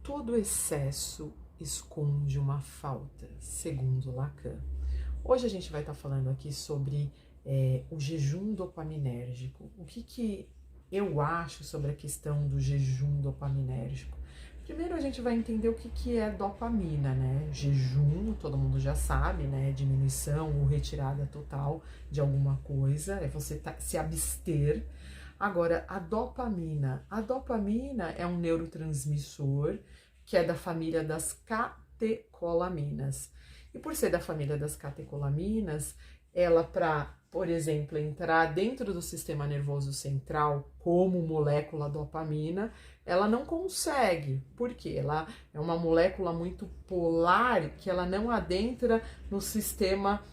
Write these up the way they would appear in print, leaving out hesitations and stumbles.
Todo excesso esconde uma falta, segundo Lacan. Hoje a gente vai estar falando aqui sobre o jejum dopaminérgico. O que eu acho sobre a questão do jejum dopaminérgico? Primeiro a gente vai entender o que é dopamina, né? Jejum, todo mundo já sabe, né? Diminuição ou retirada total de alguma coisa, é você se abster. Agora, a dopamina é um neurotransmissor que é da família das catecolaminas. E por ser da família das catecolaminas, ela por exemplo, entrar dentro do sistema nervoso central como molécula dopamina, ela não consegue. Por quê? Ela é uma molécula muito polar que ela não adentra no sistema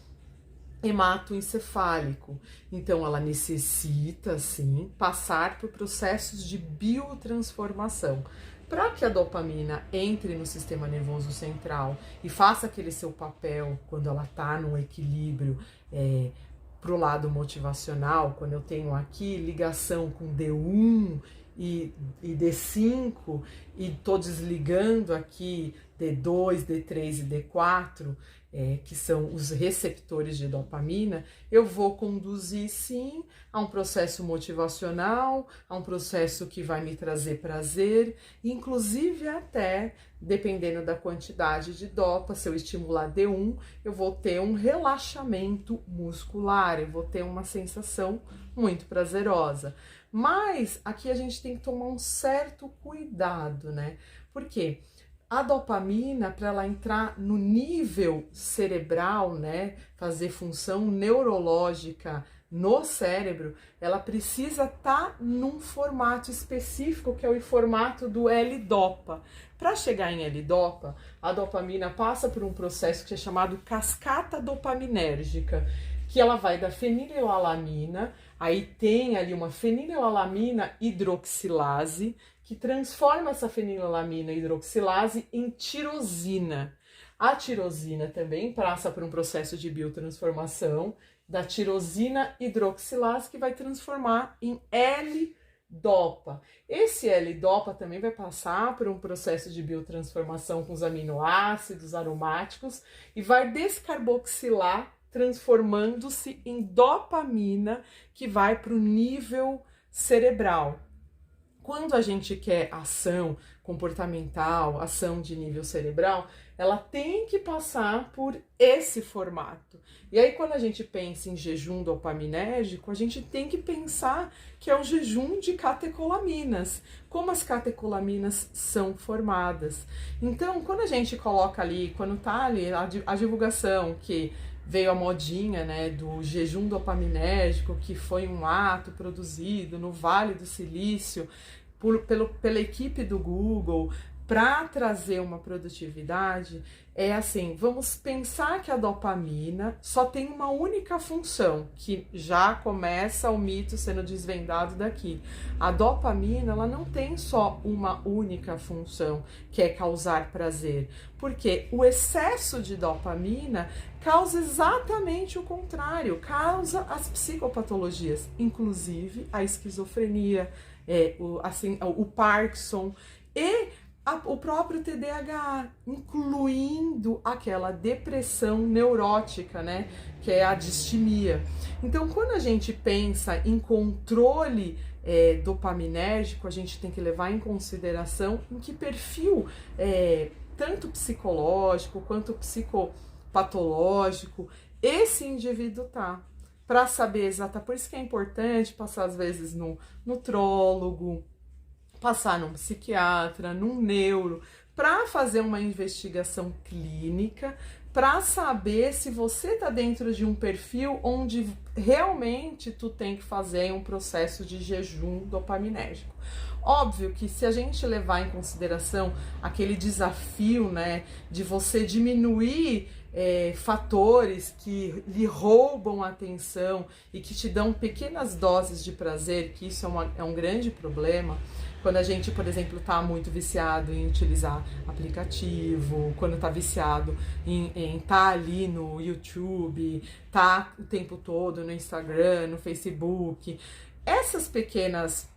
hematoencefálico. Então, ela necessita, sim, passar por processos de biotransformação. Para que a dopamina entre no sistema nervoso central e faça aquele seu papel quando ela está no equilíbrio para o lado motivacional, quando eu tenho aqui ligação com D1 e D5 e estou desligando aqui D2, D3 e D4, que são os receptores de dopamina, eu vou conduzir sim a um processo motivacional, a um processo que vai me trazer prazer, inclusive até, dependendo da quantidade de dopa, se eu estimular D1, eu vou ter um relaxamento muscular, eu vou ter uma sensação muito prazerosa. Mas aqui a gente tem que tomar um certo cuidado, né? Por quê? A dopamina, para ela entrar no nível cerebral, né, fazer função neurológica no cérebro, ela precisa estar num formato específico, que é o formato do L-Dopa. Para chegar em L-Dopa, a dopamina passa por um processo que é chamado cascata dopaminérgica, que ela vai da fenilalanina, aí tem ali uma fenilalanina hidroxilase, que transforma essa fenilalanina hidroxilase em tirosina. A tirosina também passa por um processo de biotransformação da tirosina hidroxilase, que vai transformar em L-Dopa. Esse L-Dopa também vai passar por um processo de biotransformação com os aminoácidos aromáticos e vai descarboxilar, transformando-se em dopamina, que vai para o nível cerebral. Quando a gente quer ação comportamental, ação de nível cerebral, ela tem que passar por esse formato. E aí, quando a gente pensa em jejum dopaminérgico, a gente tem que pensar que é o jejum de catecolaminas, como as catecolaminas são formadas. Então, quando a gente coloca ali, quando tá ali a divulgação que veio a modinha, né, do jejum dopaminérgico, que foi um ato produzido no Vale do Silício pela equipe do Google para trazer uma produtividade, é assim, vamos pensar que a dopamina só tem uma única função, que já começa o mito sendo desvendado daqui. A dopamina, ela não tem só uma única função, que é causar prazer, porque o excesso de dopamina causa exatamente o contrário, causa as psicopatologias, inclusive a esquizofrenia, o Parkinson e o próprio TDAH, incluindo aquela depressão neurótica, né, que é a distimia. Então, quando a gente pensa em controle dopaminérgico, a gente tem que levar em consideração em que perfil, tanto psicológico quanto psicopatológico, esse indivíduo tá. Para saber exatamente, por isso que é importante passar às vezes no nutrólogo, passar num psiquiatra, num neuro, para fazer uma investigação clínica, para saber se você está dentro de um perfil onde realmente tu tem que fazer um processo de jejum dopaminérgico. Óbvio que se a gente levar em consideração aquele desafio, né, de você diminuir fatores que lhe roubam a atenção e que te dão pequenas doses de prazer, que isso é um grande problema. Quando a gente, por exemplo, está muito viciado em utilizar aplicativo, quando está viciado em estar ali no YouTube, tá o tempo todo no Instagram, no Facebook, essas pequenas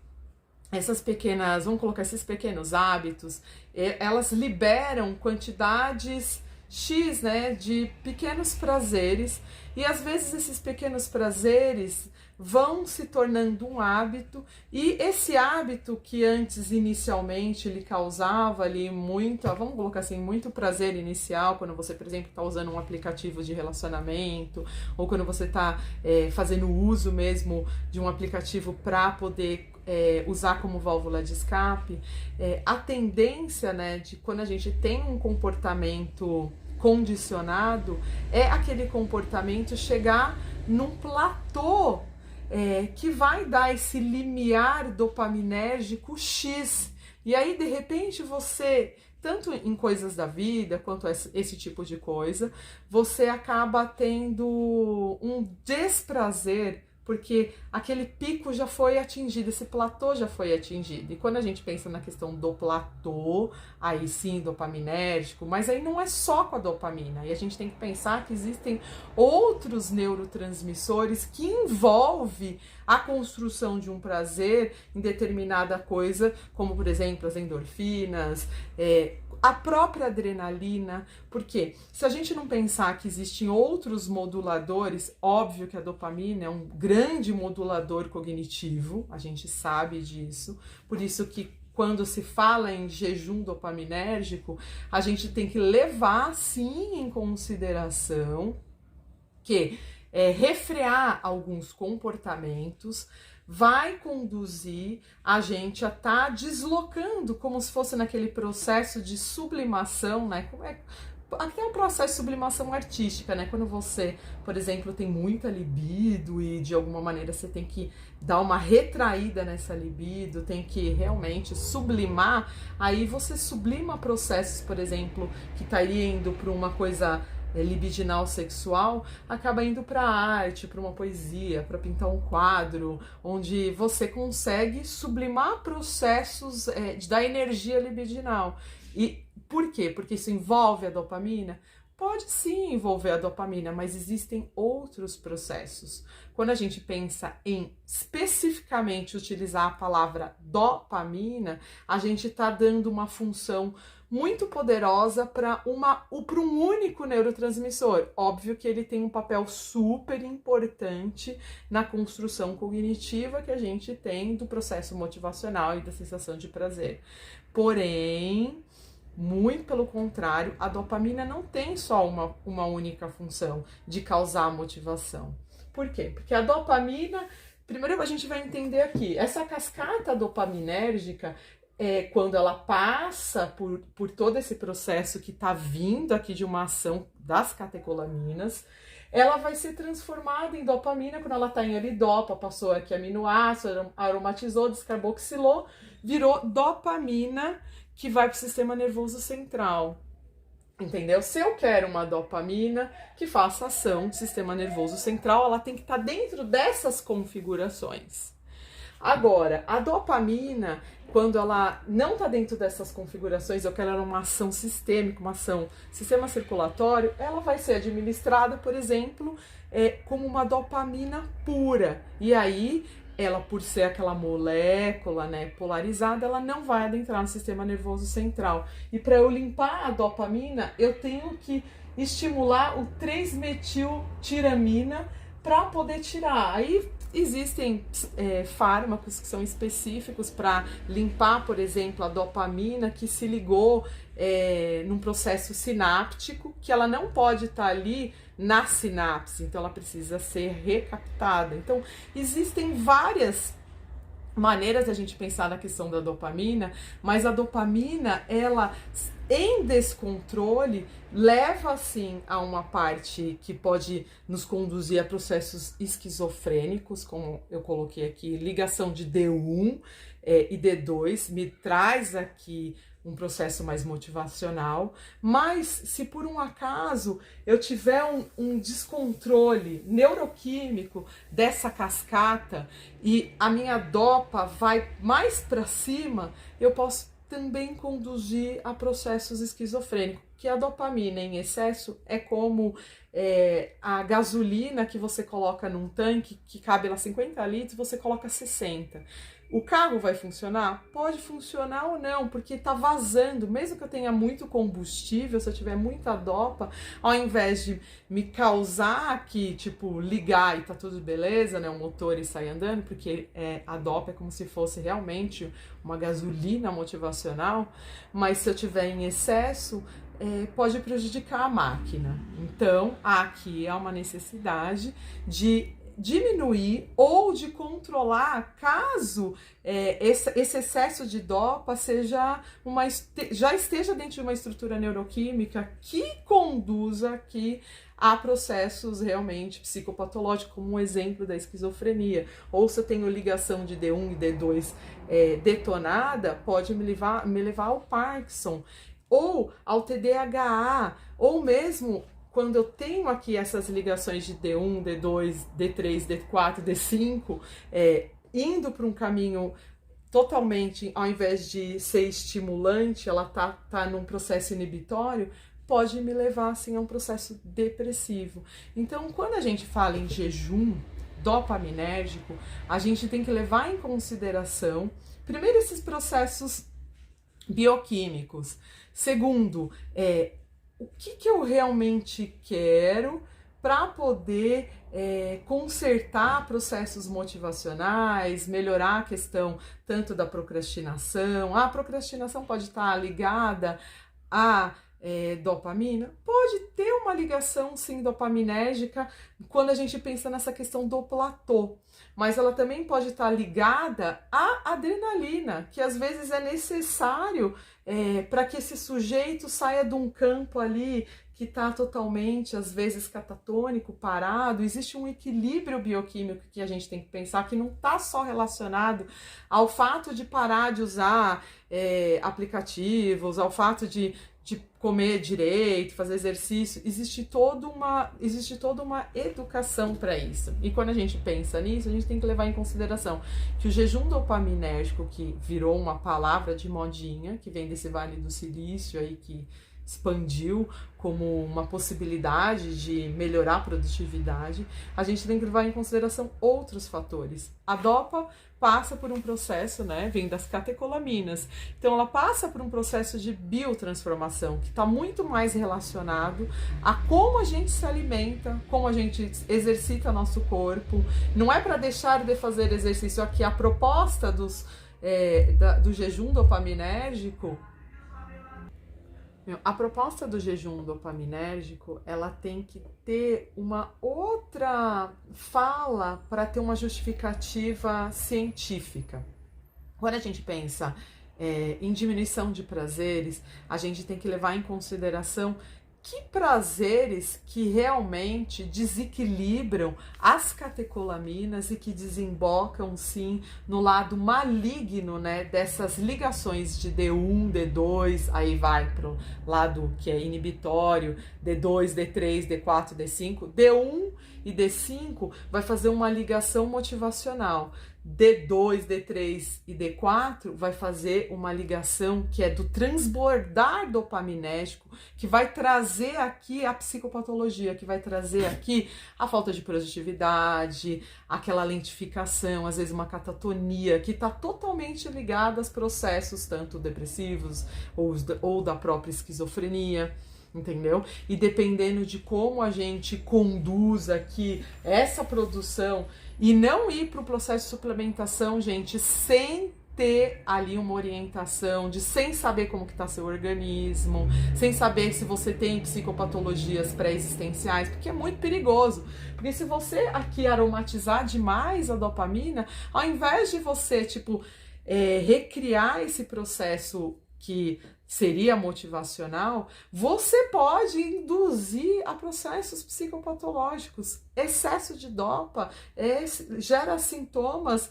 essas pequenas, vamos colocar esses pequenos hábitos, elas liberam quantidades X, né, de pequenos prazeres, e às vezes esses pequenos prazeres vão se tornando um hábito, e esse hábito que antes inicialmente lhe causava ali muito, vamos colocar assim, muito prazer inicial, quando você, por exemplo, está usando um aplicativo de relacionamento, ou quando você está fazendo uso mesmo de um aplicativo para poder usar como válvula de escape, a tendência, né, de quando a gente tem um comportamento condicionado, é aquele comportamento chegar num platô que vai dar esse limiar dopaminérgico X. E aí, de repente, você, tanto em coisas da vida, quanto esse tipo de coisa, você acaba tendo um desprazer, porque aquele pico já foi atingido, esse platô já foi atingido. E quando a gente pensa na questão do platô, aí sim, dopaminérgico, mas aí não é só com a dopamina. E a gente tem que pensar que existem outros neurotransmissores que envolvem a construção de um prazer em determinada coisa, como, por exemplo, as endorfinas, a própria adrenalina, porque se a gente não pensar que existem outros moduladores, óbvio que a dopamina é um grande modulador cognitivo, a gente sabe disso, por isso que quando se fala em jejum dopaminérgico, a gente tem que levar sim em consideração que refrear alguns comportamentos vai conduzir a gente a estar deslocando, como se fosse naquele processo de sublimação, né? Aqui é um processo de sublimação artística, né? Quando você, por exemplo, tem muita libido e de alguma maneira você tem que dar uma retraída nessa libido, tem que realmente sublimar, aí você sublima processos, por exemplo, que estaria indo para uma coisa libidinal sexual, acaba indo para a arte, para uma poesia, para pintar um quadro, onde você consegue sublimar processos da energia libidinal. E por quê? Porque isso envolve a dopamina? Pode sim envolver a dopamina, mas existem outros processos. Quando a gente pensa em especificamente utilizar a palavra dopamina, a gente está dando uma função muito poderosa para um único neurotransmissor. Óbvio que ele tem um papel super importante na construção cognitiva que a gente tem do processo motivacional e da sensação de prazer. Porém, muito pelo contrário, a dopamina não tem só uma única função de causar motivação. Por quê? Porque a dopamina, primeiro a gente vai entender aqui, essa cascata dopaminérgica, quando ela passa por todo esse processo que está vindo aqui de uma ação das catecolaminas, ela vai ser transformada em dopamina quando ela está em alidopa, passou aqui aminoácido, aromatizou, descarboxilou, virou dopamina, que vai para o sistema nervoso central. Entendeu? Se eu quero uma dopamina que faça ação do sistema nervoso central, ela tem que estar dentro dessas configurações. Agora, a dopamina, quando ela não está dentro dessas configurações, eu quero ela uma ação sistêmica, uma ação sistema circulatório, ela vai ser administrada, por exemplo, como uma dopamina pura. E aí, ela, por ser aquela molécula, né, polarizada, ela não vai adentrar no sistema nervoso central. E para eu limpar a dopamina, eu tenho que estimular o 3-metiltiramina para poder tirar. Aí existem fármacos que são específicos para limpar, por exemplo, a dopamina que se ligou num processo sináptico, que ela não pode estar ali na sinapse, então ela precisa ser recaptada. Então, existem várias maneiras de a gente pensar na questão da dopamina, mas a dopamina, ela em descontrole leva assim a uma parte que pode nos conduzir a processos esquizofrênicos, como eu coloquei aqui, ligação de D1 e D2, me traz aqui um processo mais motivacional, mas se por um acaso eu tiver um descontrole neuroquímico dessa cascata e a minha dopa vai mais para cima, eu posso também conduzir a processos esquizofrênicos, que a dopamina em excesso é como a gasolina que você coloca num tanque que cabe lá 50 litros, você coloca 60. O carro vai funcionar? Pode funcionar ou não, porque tá vazando. Mesmo que eu tenha muito combustível, se eu tiver muita dopa, ao invés de me causar aqui, tipo, ligar e tá tudo beleza, né? O motor e sair andando, porque a dopa é como se fosse realmente uma gasolina motivacional, mas se eu tiver em excesso, pode prejudicar a máquina. Então, aqui é uma necessidade de diminuir ou de controlar caso esse excesso de dopa já esteja dentro de uma estrutura neuroquímica que conduza aqui a processos realmente psicopatológicos, como um exemplo da esquizofrenia. Ou se eu tenho ligação de D1 e D2 detonada, pode me levar ao Parkinson, ou ao TDAH, ou mesmo quando eu tenho aqui essas ligações de D1, D2, D3, D4, D5, indo para um caminho totalmente, ao invés de ser estimulante, ela tá num processo inibitório, pode me levar assim a um processo depressivo. Então, quando a gente fala em jejum dopaminérgico, a gente tem que levar em consideração, primeiro, esses processos bioquímicos. Segundo, o que eu realmente quero para poder consertar processos motivacionais, melhorar a questão tanto da procrastinação. A procrastinação pode estar ligada a dopamina? Pode ter uma ligação, sim, dopaminérgica quando a gente pensa nessa questão do platô, mas ela também pode estar ligada à adrenalina, que às vezes é necessário para que esse sujeito saia de um campo ali que está totalmente, às vezes, catatônico, parado. Existe um equilíbrio bioquímico que a gente tem que pensar, que não está só relacionado ao fato de parar de usar aplicativos, ao fato de comer direito, fazer exercício. Existe toda uma educação para isso. E quando a gente pensa nisso, a gente tem que levar em consideração que o jejum dopaminérgico, que virou uma palavra de modinha, que vem desse Vale do Silício aí, que expandiu como uma possibilidade de melhorar a produtividade, a gente tem que levar em consideração outros fatores. A dopa passa por um processo, né, vem das catecolaminas, então ela passa por um processo de biotransformação que está muito mais relacionado a como a gente se alimenta, como a gente exercita nosso corpo. Não é para deixar de fazer exercício aqui. A proposta do jejum dopaminérgico, a proposta do jejum dopaminérgico, ela tem que ter uma outra fala para ter uma justificativa científica. Quando a gente pensa em diminuição de prazeres, a gente tem que levar em consideração que prazeres que realmente desequilibram as catecolaminas e que desembocam, sim, no lado maligno, né, dessas ligações de D1, D2, aí vai para o lado que é inibitório, D2, D3, D4, D5. D1 e D5 vai fazer uma ligação motivacional. D2, D3 e D4 vai fazer uma ligação que é do transbordar dopaminérgico, que vai trazer aqui a psicopatologia, que vai trazer aqui a falta de produtividade, aquela lentificação, às vezes uma catatonia, que está totalmente ligada aos processos tanto depressivos ou da própria esquizofrenia. Entendeu? E dependendo de como a gente conduz aqui essa produção e não ir para o processo de suplementação, gente, sem ter ali uma orientação, sem saber como que está seu organismo, sem saber se você tem psicopatologias pré-existenciais, porque é muito perigoso. Porque se você aqui aromatizar demais a dopamina, ao invés de você, recriar esse processo que seria motivacional, você pode induzir a processos psicopatológicos. Excesso de dopa gera sintomas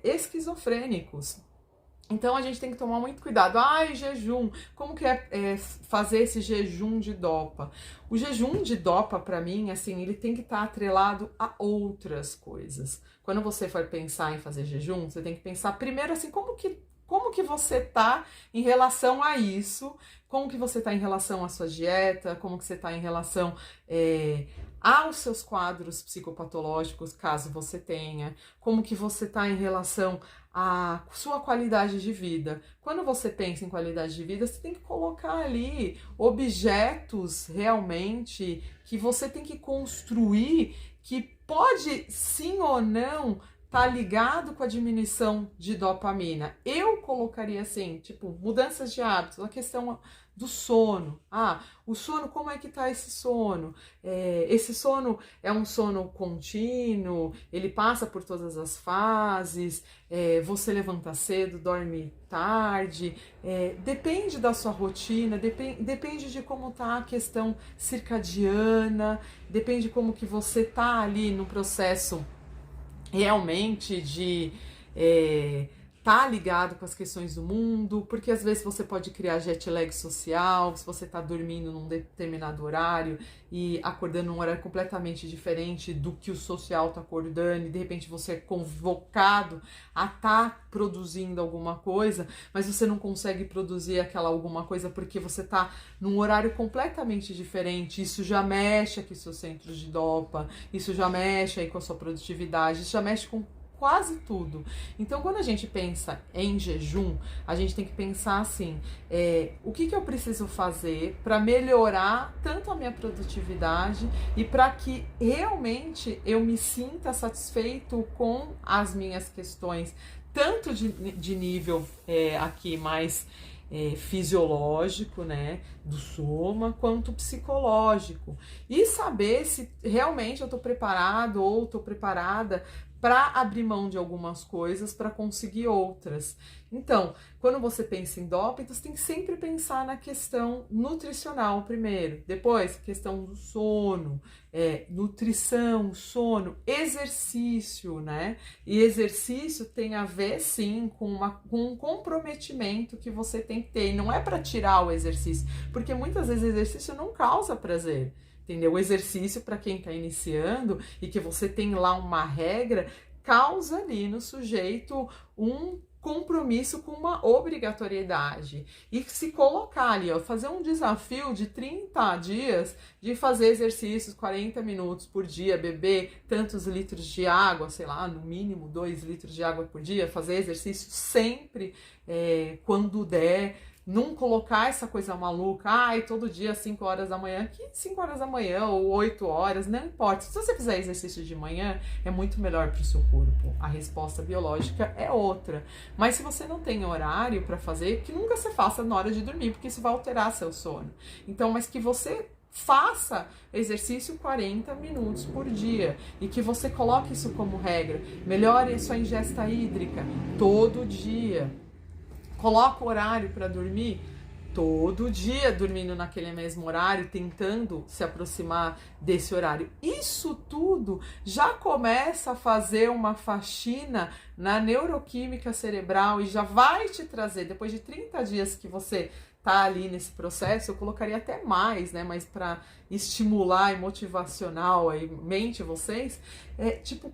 esquizofrênicos. Então a gente tem que tomar muito cuidado. Jejum, como que é fazer esse jejum de dopa? O jejum de dopa, para mim, assim, ele tem que estar atrelado a outras coisas. Quando você for pensar em fazer jejum, você tem que pensar primeiro assim, como que você tá em relação a isso, como que você tá em relação à sua dieta, como que você tá em relação aos seus quadros psicopatológicos, caso você tenha, como que você está em relação à sua qualidade de vida. Quando você pensa em qualidade de vida, você tem que colocar ali objetos realmente que você tem que construir, que pode sim ou não tá ligado com a diminuição de dopamina. Eu colocaria assim, tipo, mudanças de hábitos, a questão do sono. O sono, como é que tá esse sono? Esse sono é um sono contínuo, ele passa por todas as fases, você levanta cedo, dorme tarde, depende da sua rotina, depende de como tá a questão circadiana, depende como que você tá ali no processo realmente de tá ligado com as questões do mundo, porque às vezes você pode criar jet lag social, se você tá dormindo num determinado horário e acordando num horário completamente diferente do que o social tá acordando, e de repente você é convocado a tá produzindo alguma coisa, mas você não consegue produzir aquela alguma coisa porque você tá num horário completamente diferente. Isso já mexe aqui seus centros de dopa, isso já mexe aí com a sua produtividade, isso já mexe com quase tudo. Então, quando a gente pensa em jejum, a gente tem que pensar assim, o que eu preciso fazer para melhorar tanto a minha produtividade e para que realmente eu me sinta satisfeito com as minhas questões, tanto de nível aqui mais fisiológico, né, do soma, quanto psicológico. E saber se realmente eu tô preparado ou tô preparada para abrir mão de algumas coisas para conseguir outras. Então, quando você pensa em doping, você tem que sempre pensar na questão nutricional primeiro, depois questão do sono, nutrição, sono, exercício, né? E exercício tem a ver sim com um comprometimento que você tem que ter. E não é para tirar o exercício, porque muitas vezes o exercício não causa prazer. Entendeu? O exercício, para quem está iniciando e que você tem lá uma regra, causa ali no sujeito um compromisso com uma obrigatoriedade. E se colocar ali, ó, fazer um desafio de 30 dias de fazer exercícios 40 minutos por dia, beber tantos litros de água, sei lá, no mínimo 2 litros de água por dia, fazer exercício sempre quando der. Não colocar essa coisa maluca, todo dia às 5 horas da manhã, que 5 horas da manhã ou 8 horas, não importa. Se você fizer exercício de manhã, é muito melhor para o seu corpo. A resposta biológica é outra. Mas se você não tem horário para fazer, que nunca se faça na hora de dormir, porque isso vai alterar seu sono. Então, mas que você faça exercício 40 minutos por dia e que você coloque isso como regra. Melhore a sua ingesta hídrica todo dia. Coloca o horário para dormir todo dia, dormindo naquele mesmo horário, tentando se aproximar desse horário. Isso tudo já começa a fazer uma faxina na neuroquímica cerebral e já vai te trazer, depois de 30 dias que você tá ali nesse processo, eu colocaria até mais, né? Mas para estimular e motivacional aí, mente vocês,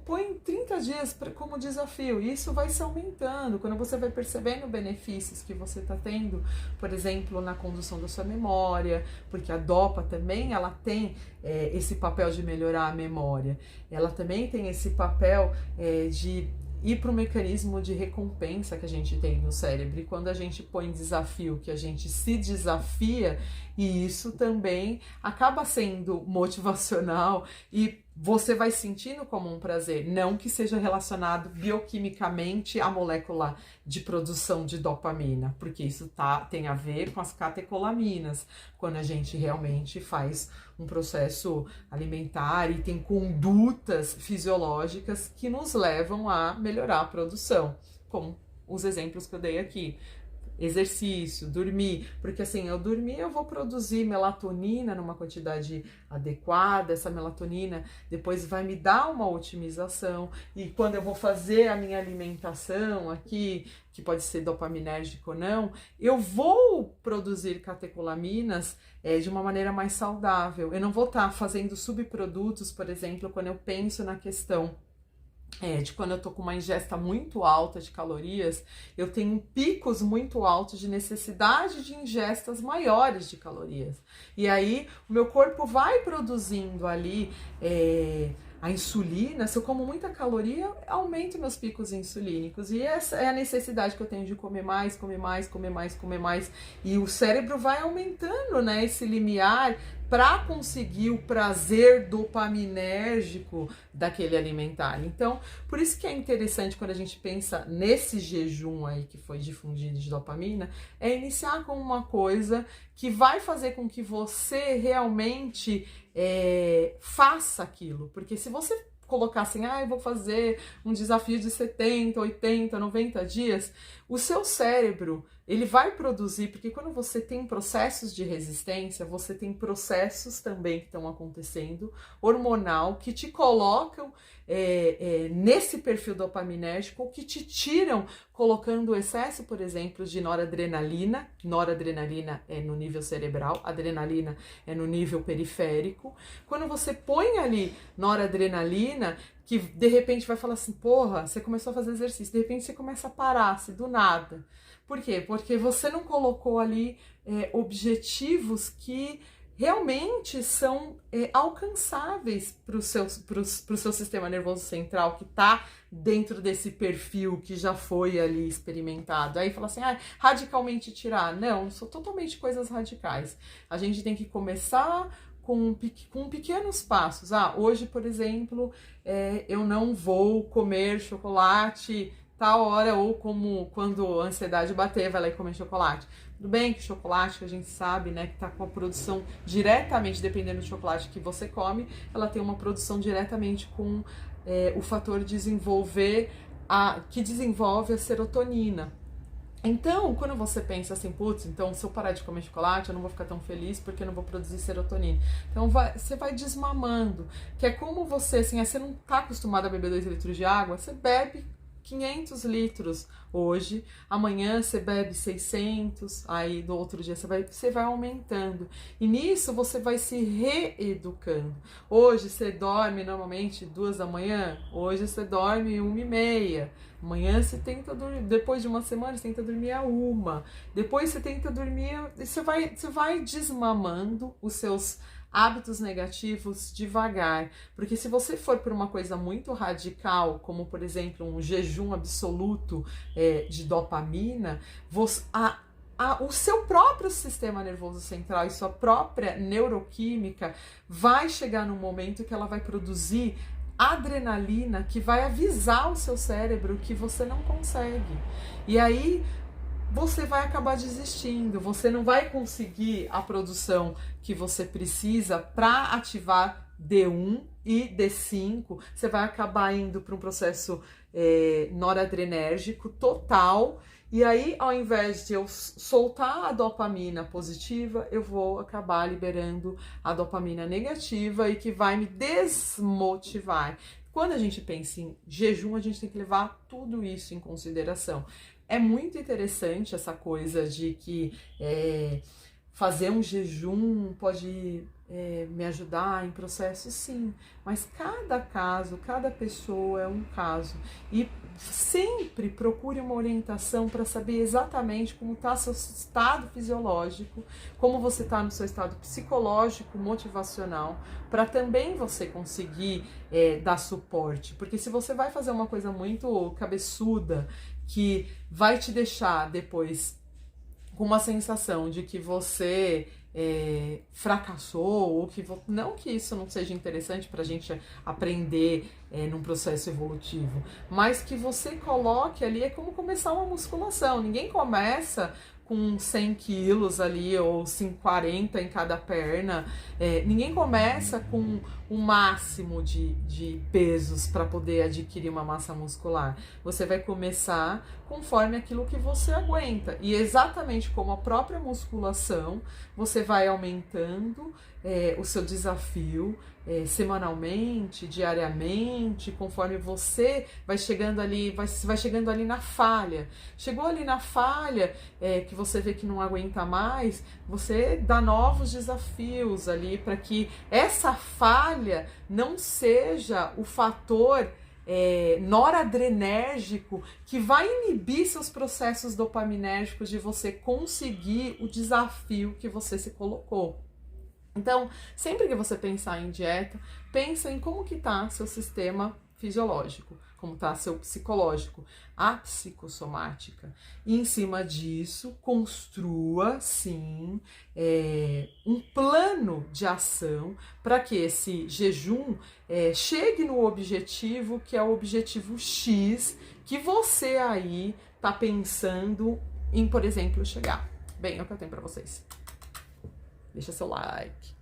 põe 30 dias como desafio. E isso vai se aumentando quando você vai percebendo benefícios que você tá tendo, por exemplo, na condução da sua memória, porque a dopa também, ela tem esse papel de melhorar a memória. Ela também tem esse papel de ir para o mecanismo de recompensa que a gente tem no cérebro. E quando a gente põe desafio, que a gente se desafia, e isso também acaba sendo motivacional e você vai sentindo como um prazer, não que seja relacionado bioquimicamente à molécula de produção de dopamina, porque isso tem a ver com as catecolaminas, quando a gente realmente faz um processo alimentar e tem condutas fisiológicas que nos levam a melhorar a produção, como os exemplos que eu dei aqui. Exercício, dormir, porque assim, eu dormir eu vou produzir melatonina numa quantidade adequada, essa melatonina depois vai me dar uma otimização, e quando eu vou fazer a minha alimentação aqui, que pode ser dopaminérgico ou não, eu vou produzir catecolaminas de uma maneira mais saudável, eu não vou estar fazendo subprodutos, por exemplo, quando eu penso na questão de quando eu tô com uma ingesta muito alta de calorias, eu tenho picos muito altos de necessidade de ingestas maiores de calorias. E aí o meu corpo vai produzindo ali a insulina. Se eu como muita caloria, aumento meus picos insulínicos. E essa é a necessidade que eu tenho de comer mais, comer mais, comer mais, comer mais. E o cérebro vai aumentando, né, esse limiar para conseguir o prazer dopaminérgico daquele alimentar. Então, por isso que é interessante quando a gente pensa nesse jejum aí que foi difundido de dopamina, é iniciar com uma coisa que vai fazer com que você realmente faça aquilo. Porque se você colocar assim, eu vou fazer um desafio de 70, 80, 90 dias, o seu cérebro, ele vai produzir, porque quando você tem processos de resistência, você tem processos também que estão acontecendo, hormonal, que te colocam nesse perfil dopaminérgico, que te tiram, colocando o excesso, por exemplo, de noradrenalina. Noradrenalina é no nível cerebral, adrenalina é no nível periférico. Quando você põe ali noradrenalina, que de repente vai falar assim, porra, você começou a fazer exercício, de repente você começa a parar, assim, do nada. Por quê? Porque você não colocou ali objetivos que realmente são alcançáveis para o seu sistema nervoso central, que está dentro desse perfil que já foi ali experimentado. Aí fala assim, radicalmente tirar. Não são totalmente coisas radicais. A gente tem que começar com pequenos passos. Hoje, por exemplo, eu não vou comer chocolate tal hora, ou como quando a ansiedade bater, vai lá e comer chocolate. Tudo bem que chocolate, que a gente sabe, né, que tá com a produção diretamente, dependendo do chocolate que você come, ela tem uma produção diretamente com o fator que desenvolve a serotonina. Então, quando você pensa assim, putz, então se eu parar de comer chocolate, eu não vou ficar tão feliz porque eu não vou produzir serotonina. Então, você vai desmamando, que é como você, assim, você não tá acostumado a beber 2 litros de água, você bebe 500 litros hoje, amanhã você bebe 600, aí do outro dia você vai aumentando. E nisso você vai se reeducando. Hoje você dorme normalmente 2 da manhã, hoje você dorme 1h30. Amanhã você tenta dormir, depois de uma semana você tenta dormir a 1. Depois você tenta dormir, você vai desmamando os seus hábitos negativos devagar, porque se você for por uma coisa muito radical, como por exemplo um jejum absoluto de dopamina, o seu próprio sistema nervoso central e sua própria neuroquímica vai chegar num momento que ela vai produzir adrenalina, que vai avisar o seu cérebro que você não consegue. E aí você vai acabar desistindo, você não vai conseguir a produção que você precisa para ativar D1 e D5, você vai acabar indo para um processo noradrenérgico total, e aí ao invés de eu soltar a dopamina positiva, eu vou acabar liberando a dopamina negativa e que vai me desmotivar. Quando a gente pensa em jejum, a gente tem que levar tudo isso em consideração. É muito interessante essa coisa de que fazer um jejum pode me ajudar em processos, sim, mas cada caso, cada pessoa é um caso, e sempre procure uma orientação para saber exatamente como está seu estado fisiológico, como você está no seu estado psicológico, motivacional, para também você conseguir dar suporte, porque se você vai fazer uma coisa muito cabeçuda, que vai te deixar depois com uma sensação de que você fracassou, ou que não que isso não seja interessante para a gente aprender num processo evolutivo, mas que você coloque ali, é como começar uma musculação. Ninguém começa com 100 quilos ali, ou 40 em cada perna. Ninguém começa com o máximo de pesos para poder adquirir uma massa muscular. Você vai começar conforme aquilo que você aguenta. E exatamente como a própria musculação, você vai aumentando o seu desafio semanalmente, diariamente, conforme você vai chegando ali, vai chegando ali na falha. Chegou ali na falha, que você vê que não aguenta mais, você dá novos desafios ali para que essa falha não seja o fator noradrenérgico que vai inibir seus processos dopaminérgicos de você conseguir o desafio que você se colocou. Então, sempre que você pensar em dieta, pensa em como que tá seu sistema fisiológico, como tá seu psicológico, a psicossomática. E em cima disso, construa, sim, um plano de ação para que esse jejum chegue no objetivo, que é o objetivo X, que você aí tá pensando em, por exemplo, chegar. Bem, é o que eu tenho para vocês. Deixa seu like.